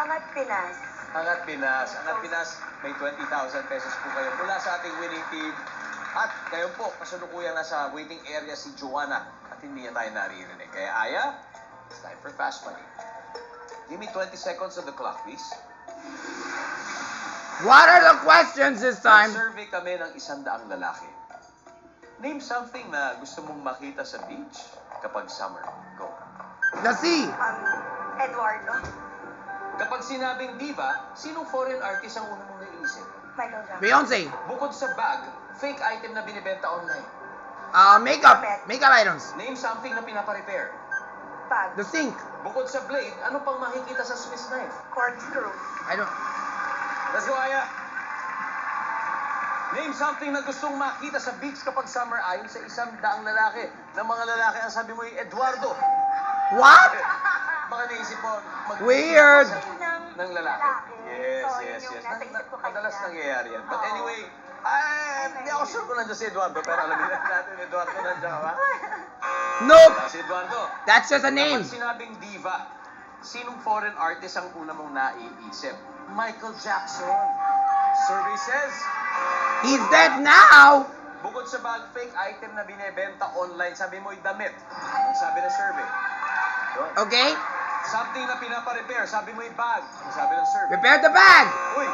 Angat Pinas. Angat Pinas. Angat Pinas, may 20,000 pesos po kayo mula sa ating winning team. At kayo po, kasalukuyang nasa waiting area si Joanna at hindi niya tayo naririnig. Kaya Aya, it's time for Fast Money. Give me 20 seconds on the clock, please. What are the questions this time? Survey kami ng 100 lalaki. Name something na gusto mong makita sa beach kapag summer. Go. The sea. Eduardo. Kapag sinabing diva, sinong foreign artist ang una mong naisip? Michael Jackson. Beyonce. Bukod sa bag, fake item na binibenta online. Makeup. Makeup items. Name something na pinapa-repair. Bag. The sink. Bukod sa blade, ano pang makikita sa Swiss knife? Corkscrew. I don't... Let's go, Aya! Name something na gustong makita sa beach kapag summer ayon sa 100 lalaki. Ng mga lalaki, ang sabi mo yung Eduardo. What? Baka naisip mo, Weird. ng lalaki. Yes, So, yes, yun yung yes. nasa isip ko kanina. Madalas nangyayari yan. But Oo. anyway, hindi ako sure kung nandiyan si Eduardo, pero alamin natin, Eduardo, nandiyan ka ba? Nope. Si Eduardo. That's just a name. Kapag sinabing diva, sinong foreign artist ang una mong naiisip? Michael Jackson. Survey says, He's dead now. bukod sa bag, fake item na binebenta online, sabi mo'y damit. Ang sabi ng survey. Yun. Okay. Something na pinapa-repair, sabi mo'y bag. Ang sabi ng survey. Prepare the bag. Uy,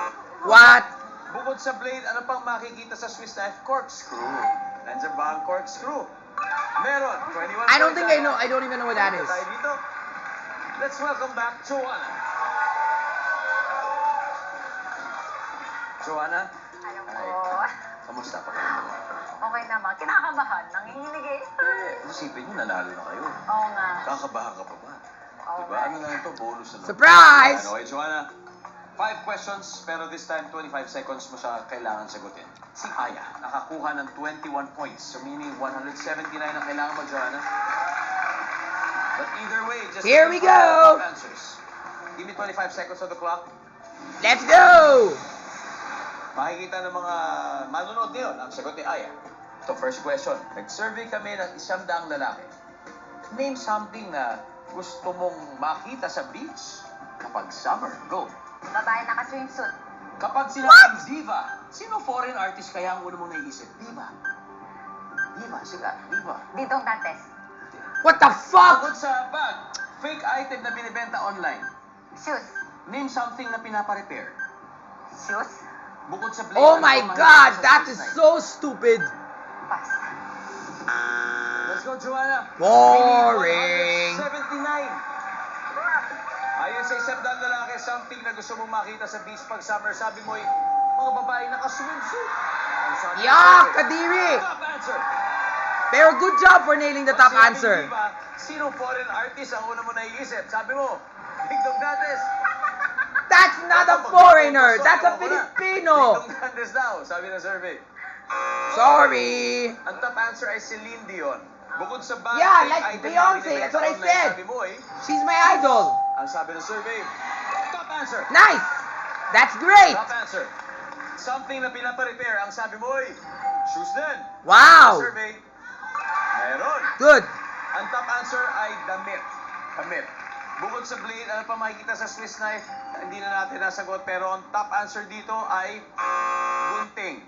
What? bukod sa blade, ano pang makikita sa Swiss knife? Corkscrew. Nandiyan ba ang corkscrew? Meron. 21 I don't points, think I Aya. know. I don't even know what that is. Tayo dito. Let's welcome back Joanna. Joanna, Alam Ay. ko. kamusta pa? Okay naman. Kinakabahan. Nanginginig eh. Isipin nyo, nanalo na kayo. Oo nga. Kakabahan ka pa ba? Oo Diba? nga. Ano na ito? Bonus na lang. Surprise! Okay, Joanna. 5 questions, pero this time 25 seconds mo siya kailangan sagutin. Si Aya, nakakuha ng 21 points. So meaning 179 ang kailangan mo, Joanna. But either way, just Here we listen for go. the answers. Give me 25 seconds on the clock. Let's go. Makikita ng mga manonood ngayon ang sagot ni Aya. So first question, nag-survey kami ng 100 lalaki. Name something na gusto mong makita sa beach kapag summer. Go. Babae naka-swimsuit. Kapag sinabing diva, sino foreign artist kaya ang una mong naisip? Diva. Diva, sikat. Diva. Didong Dantes. What the fuck? Bukod sa bag, fake item na binibenta online. Shoes. Name something na pinapa-repair. Shoes. Bukod sa blade. Oh ano my pang God, makikita sa that Swiss is knife? so stupid. Pass. Let's go, Joanna. Boring. 79. Ayon sa isang daan lalaki, something na gusto mong makita sa beach pag summer, sabi mo'y mga babae naka-swimsuit. Ang sabi ng Yuck, survey. Kadiri. Top answer. Pero good job for nailing the Pag top sinabing answer. diva, sino foreign artist ang una mo naiisip? Sabi mo, Dingdong Dantes. That's not a foreigner. That's a Filipino. Dingdong Dantes daw, sabi ng survey. Sorry. Ang top answer ay Celine Dion. Bukod sa bag, Yeah, fake like item na Beyonce, binibenta that's what I online, said. Sabi mo eh, She's my idol. ang sabi ng survey, top answer. Nice. That's great. Top answer. Something na pinapa-repair, ang sabi mo ay shoes din. Wow. Survey, meron. Good. Ang top answer ay damit. Damit. Bukod sa blade, ano pa makikita sa Swiss knife? Hindi na natin nasagot, pero ang top answer dito ay gunting.